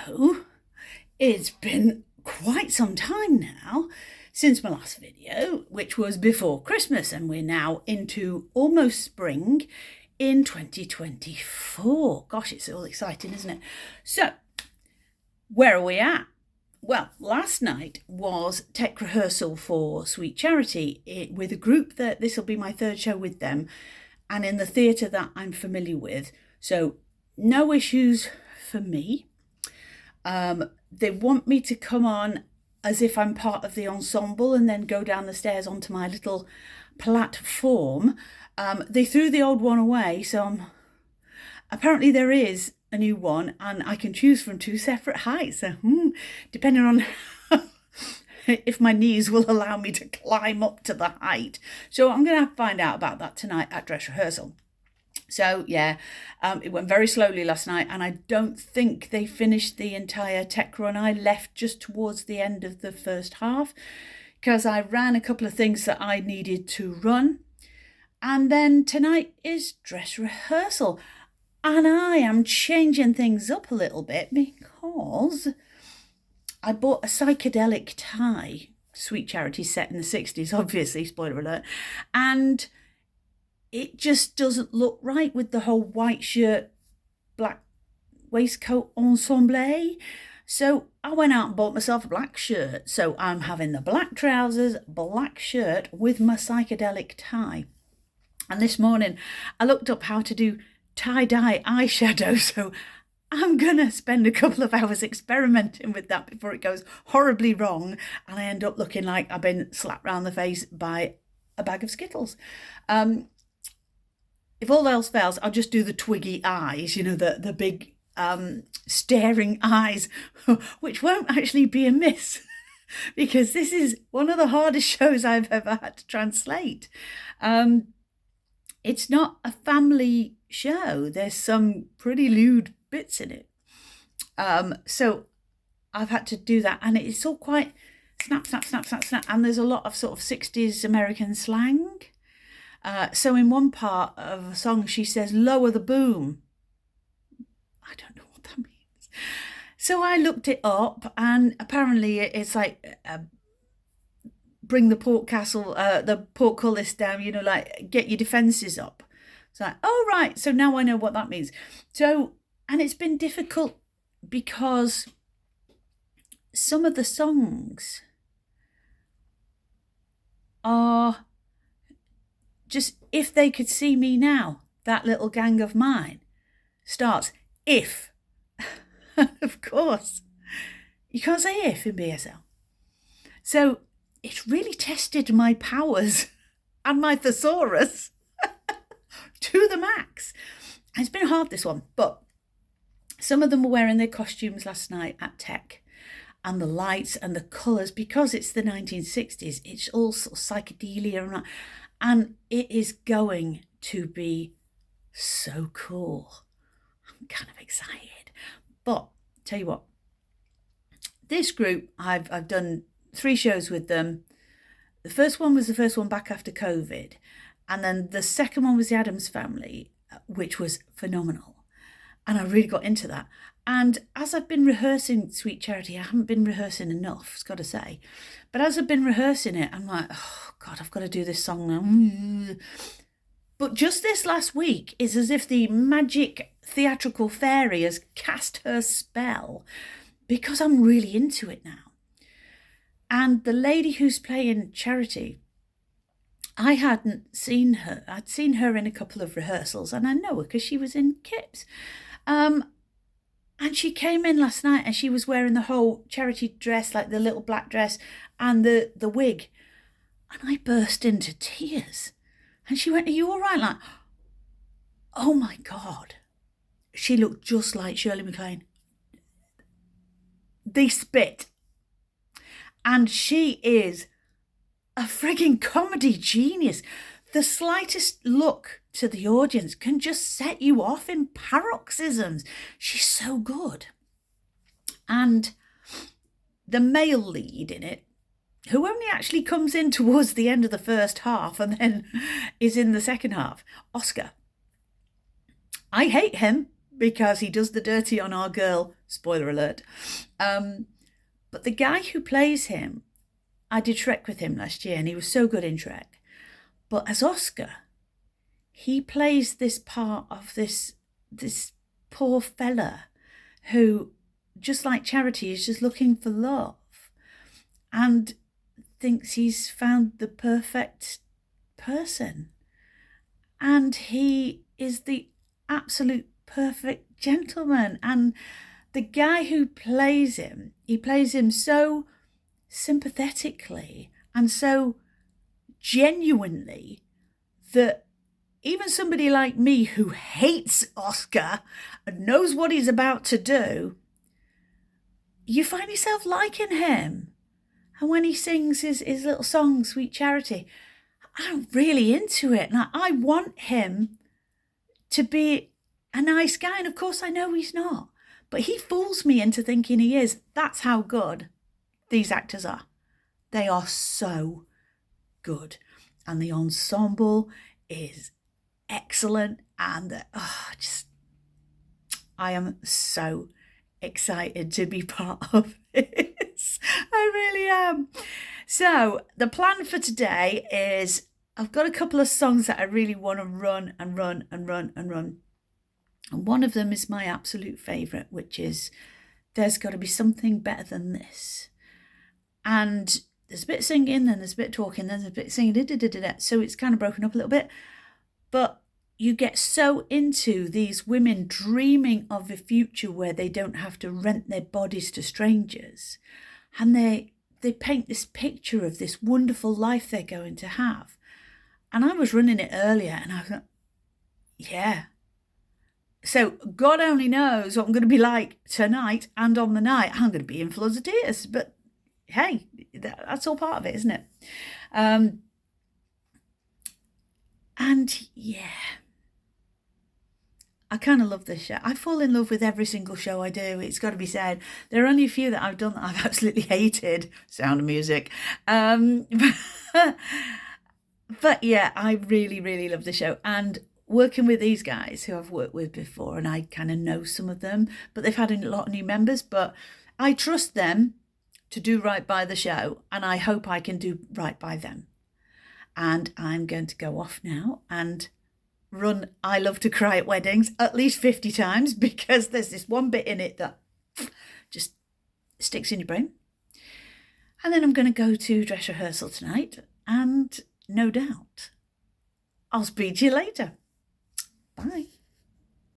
So, it's been quite some time now since my last video, which was before Christmas, and we're now into almost spring in 2024. Gosh, it's all exciting, isn't it? So, where are we at? Well, last night was tech rehearsal for Sweet Charity with a group that this will be my third show with them, and in the theatre that I'm familiar with. So, no issues for me. They want me to come on as if I'm part of the ensemble and then go down the stairs onto my little platform. They threw the old one away, so apparently there is a new one, and I can choose from two separate heights. So, depending on if my knees will allow me to climb up to the height. So I'm going to have to find out about that tonight at dress rehearsal. So yeah, it went very slowly last night, and I don't think they finished the entire tech run. I left just towards the end of the first half because I ran a couple of things that I needed to run. And then tonight is dress rehearsal. And I am changing things up a little bit because I bought a psychedelic tie, Sweet Charity set in the 60s, obviously, spoiler alert, and it just doesn't look right with the whole white shirt, black waistcoat ensemble. So I went out and bought myself a black shirt. So I'm having the black trousers, black shirt with my psychedelic tie. And this morning I looked up how to do tie-dye eyeshadow. So I'm going to spend a couple of hours experimenting with that before it goes horribly wrong and I end up looking like I've been slapped round the face by a bag of Skittles. If all else fails, I'll just do the twiggy eyes, the big staring eyes, which won't actually be a miss because this is one of the hardest shows I've ever had to translate. It's not a family show. There's some pretty lewd bits in it. So I've had to do that, and it's all quite snap, snap, snap, snap, snap, and there's a lot of sort of 60s American slang. So in one part of a song, she says, "Lower the boom." I don't know what that means. So I looked it up, and apparently it's like, bring the the portcullis down, like get your defences up. It's like, oh, right. So now I know what that means. So, and it's been difficult because some of the songs are just, if they could see me now, that little gang of mine starts, if. Of course, you can't say if in BSL. So it's really tested my powers and my thesaurus to the max. It's been hard, this one, but some of them were wearing their costumes last night at tech, and the lights and the colours, because it's the 1960s, it's all sort of psychedelia, and it is going to be so cool. I'm kind of excited. But tell you what, this group, I've done 3 shows with them. The first one was the first one back after COVID. And then the second one was the Addams Family, which was phenomenal. And I really got into that. And as I've been rehearsing Sweet Charity, I haven't been rehearsing enough, I've got to say. But as I've been rehearsing it, I'm like, oh, God, I've got to do this song now. But just this last week is as if the magic theatrical fairy has cast her spell because I'm really into it now. And the lady who's playing Charity, I hadn't seen her. I'd seen her in a couple of rehearsals, and I know her because she was in Kips. And she came in last night and she was wearing the whole Charity dress, like the little black dress and the wig. And I burst into tears. And she went, "Are you all right?" Like, oh my God. She looked just like Shirley MacLaine. They spit. And she is a frigging comedy genius. The slightest look to the audience can just set you off in paroxysms. She's so good. And the male lead in it, who only actually comes in towards the end of the first half and then is in the second half, Oscar. I hate him because he does the dirty on our girl. Spoiler alert. But the guy who plays him, I did Shrek with him last year and he was so good in Shrek. But as Oscar, he plays this part of this poor fella who, just like Charity, is just looking for love and thinks he's found the perfect person. And he is the absolute perfect gentleman. And the guy who plays him, he plays him so sympathetically and so genuinely that even somebody like me who hates Oscar and knows what he's about to do, you find yourself liking him. And when he sings his little song, Sweet Charity, I'm really into it. Now, I want him to be a nice guy. And of course, I know he's not. But he fools me into thinking he is. That's how good these actors are. They are so good. And the ensemble is excellent. And I am so excited to be part of this. I really am. So the plan for today is I've got a couple of songs that I really want to run. And one of them is my absolute favourite, which is There's Got to Be Something Better Than This. And there's a bit of singing, then there's a bit of talking, then there's a bit of singing, so it's kind of broken up a little bit. But you get so into these women dreaming of a future where they don't have to rent their bodies to strangers. And they paint this picture of this wonderful life they're going to have. And I was running it earlier and I thought, yeah. So God only knows what I'm going to be like tonight and on the night. I'm going to be in floods of tears. But hey, that's all part of it, isn't it? And yeah, I kind of love this show. I fall in love with every single show I do. It's got to be said. There are only a few that I've done that I've absolutely hated. Sound of Music. But yeah, I really, really love the show. And working with these guys who I've worked with before, and I kind of know some of them, but they've had a lot of new members, but I trust them to do right by the show, and I hope I can do right by them. And I'm going to go off now and run I Love to Cry at Weddings at least 50 times, because there's this one bit in it that just sticks in your brain. And then I'm going to go to dress rehearsal tonight, and no doubt I'll speak to you later. Bye.